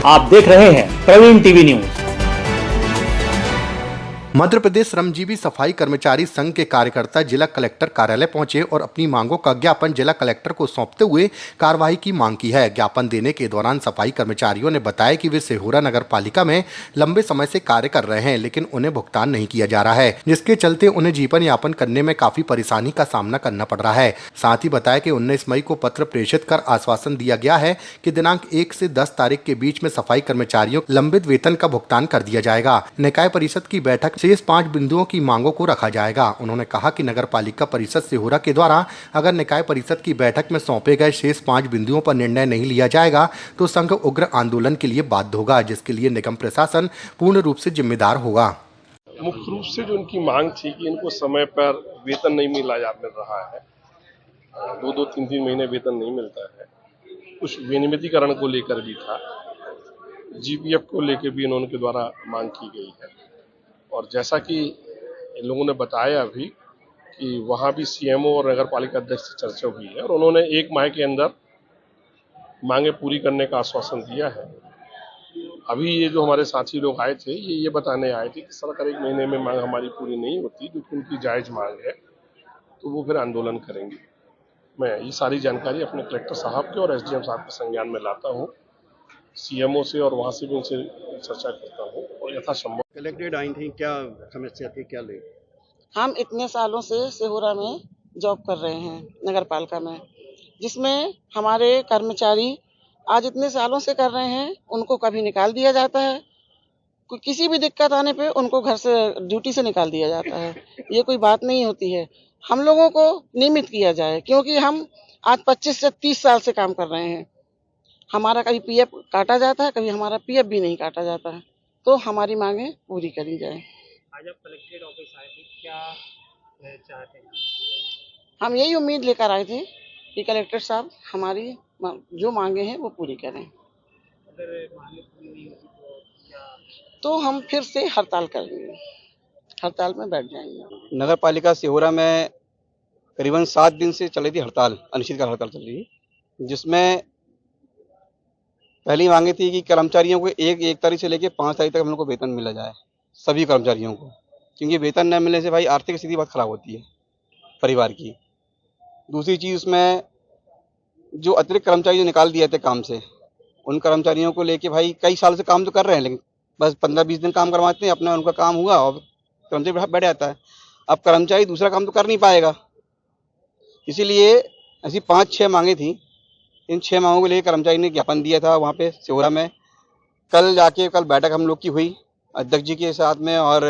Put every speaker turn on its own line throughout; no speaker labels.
आप देख रहे हैं प्रवीण टीवी न्यूज।
मध्य प्रदेश श्रमजीवी सफाई कर्मचारी संघ के कार्यकर्ता जिला कलेक्टर कार्यालय पहुंचे और अपनी मांगों का ज्ञापन जिला कलेक्टर को सौंपते हुए कार्रवाई की मांग की है। ज्ञापन देने के दौरान सफाई कर्मचारियों ने बताया कि वे सिहोरा नगर पालिका में लंबे समय से कार्य कर रहे हैं, लेकिन उन्हें भुगतान नहीं किया जा रहा है, जिसके चलते उन्हें जीवन यापन करने में काफी परेशानी का सामना करना पड़ रहा है। साथ ही बताया कि 19 मई को पत्र प्रेषित कर आश्वासन दिया गया है कि दिनांक 1 से 10 तारीख के बीच में सफाई कर्मचारियों लंबित वेतन का भुगतान कर दिया जाएगा। निकाय परिषद की बैठक शेष 5 बिंदुओं की मांगों को रखा जाएगा। उन्होंने कहा कि नगर पालिका परिषद सिहोरा के द्वारा अगर निकाय परिषद की बैठक में सौंपे गए शेष 5 बिंदुओं पर निर्णय नहीं लिया जाएगा तो संघ उग्र आंदोलन के लिए बाध्य होगा, जिसके लिए निगम प्रशासन पूर्ण रूप से जिम्मेदार होगा।
मुख्य रूप से जो उनकी मांग थी कि इनको समय पर वेतन नहीं मिल रहा है, 2-2, 3-3 महीने वेतन नहीं मिलता है। कुछ विनियमितीकरण को लेकर भी था, जीपीएफ को लेकर भी इन्होंने द्वारा मांग की गई है। और जैसा कि इन लोगों ने बताया अभी कि वहाँ भी सीएमओ और नगर पालिका अध्यक्ष से चर्चा हुई है और उन्होंने 1 माह के अंदर मांगे पूरी करने का आश्वासन दिया है। अभी ये जो हमारे साथी लोग आए थे ये बताने आए थे कि सरकार 1 महीने में मांग हमारी पूरी नहीं होती, जो कि उनकी जायज मांग है, तो वो फिर आंदोलन करेंगे। मैं ये सारी जानकारी अपने कलेक्टर साहब के और एसडीएम साहब के संज्ञान में लाता हूँ, सीएमओ से और वहाँ से भी उनसे चर्चा करता हूँ और यथासंभव।
कलेक्टेड आई थी, क्या समस्या थी, क्या ले?
हम इतने सालों से सिहोरा में जॉब कर रहे हैं नगर पालिका में, जिसमें हमारे कर्मचारी आज इतने सालों से कर रहे हैं, उनको कभी निकाल दिया जाता है, किसी भी दिक्कत आने पे उनको घर से ड्यूटी से निकाल दिया जाता है। ये कोई बात नहीं होती है। हम लोगों को नियमित किया जाए, क्योंकि हम आज 25 से 30 साल से काम कर रहे हैं। हमारा कभी पीएफ काटा जाता है, कभी हमारा पीएफ भी नहीं काटा जाता है, तो हमारी मांगे पूरी करी जाए।
आज आप कलेक्टेड ऑफिस आए थे, क्या चाहते हैं?
हम यही उम्मीद लेकर आए थे कि कलेक्टर साहब हमारी जो मांगे हैं वो पूरी करें।
अगर मांगे पूरी नहीं होती तो क्या?
तो हम फिर से हड़ताल करेंगे, हड़ताल में बैठ जाएंगे।
नगर पालिका सिहोरा में करीबन 7 दिन से चल रही थी हड़ताल, अनिश्चितकाल हड़ताल चल रही है, जिसमें पहली मांगे थी कि कर्मचारियों को 1 तारीख से लेकर 5 तारीख तक हम लोग को वेतन मिला जाए, सभी कर्मचारियों को, क्योंकि वेतन न मिलने से भाई आर्थिक स्थिति बहुत खराब होती है परिवार की। दूसरी चीज़, उसमें जो अतिरिक्त कर्मचारी जो निकाल दिए थे काम से, उन कर्मचारियों को लेके भाई कई साल से काम तो कर रहे हैं, लेकिन बस 15-20 दिन काम करवाते हैं, अपना उनका काम हुआ और कर्मचारी बैठ जाता है। अब कर्मचारी दूसरा काम तो कर नहीं पाएगा, इसीलिए ऐसी 5-6 मांगे थी। इन 6 मांगों को लेकर कर्मचारी ने ज्ञापन दिया था वहाँ पे सिहोरा में। कल बैठक हम लोग की हुई अध्यक्ष जी के साथ में और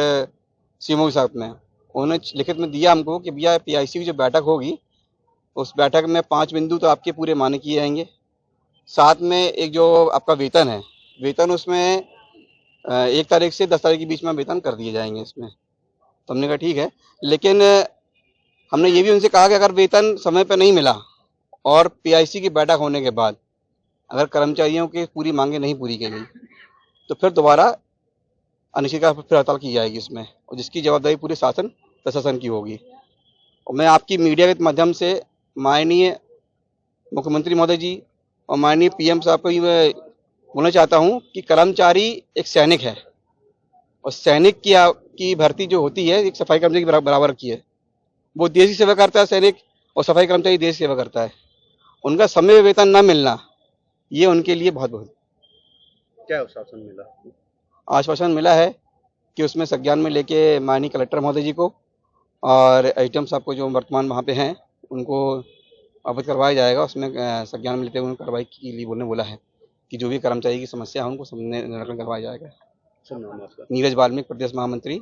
सीएमओ के साथ में। उन्होंने लिखित में दिया हमको कि भैया पीआईसी की जो बैठक होगी, उस बैठक में 5 बिंदु तो आपके पूरे माने किए जाएंगे। साथ में एक जो आपका वेतन है, वेतन उसमें 1 तारीख से 10 तारीख के बीच में वेतन कर दिए जाएंगे इसमें। तो हमने कहा ठीक है, लेकिन हमने ये भी उनसे कहा कि अगर वेतन समय पर नहीं मिला और पीआईसी की बैठक होने के बाद अगर कर्मचारियों की पूरी मांगे नहीं पूरी की गई तो फिर दोबारा अनिश्चितकाल फिर हड़ताल की जाएगी इसमें, और जिसकी जवाबदारी पूरे शासन प्रशासन की होगी। और मैं आपकी मीडिया के माध्यम से माननीय मुख्यमंत्री महोदय जी और माननीय पीएम साहब को मैं बोलना चाहता हूं कि कर्मचारी एक सैनिक है और सैनिक की भर्ती जो होती है एक सफाई कर्मचारी के बराबर की है। वो देश की सेवा करता है सैनिक, और सफाई कर्मचारी देश की सेवा करता है। उनका समय वेतन न मिलना ये उनके लिए बहुत क्या आश्वासन मिला? आश्वासन मिला है कि उसमें संज्ञान में लेके माननीय कलेक्टर महोदय जी को और एसडीएम साहब को जो वर्तमान वहाँ पे हैं उनको अवगत करवाया जाएगा। उसमें संज्ञान में लेते हुए कार्रवाई के लिए बोला है कि जो भी कर्मचारी की समस्या है उनको निराकरण करवाया जाएगा। नीरज वाल्मीकि, प्रदेश महामंत्री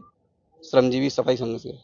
श्रमजीवी सफाई संघ से।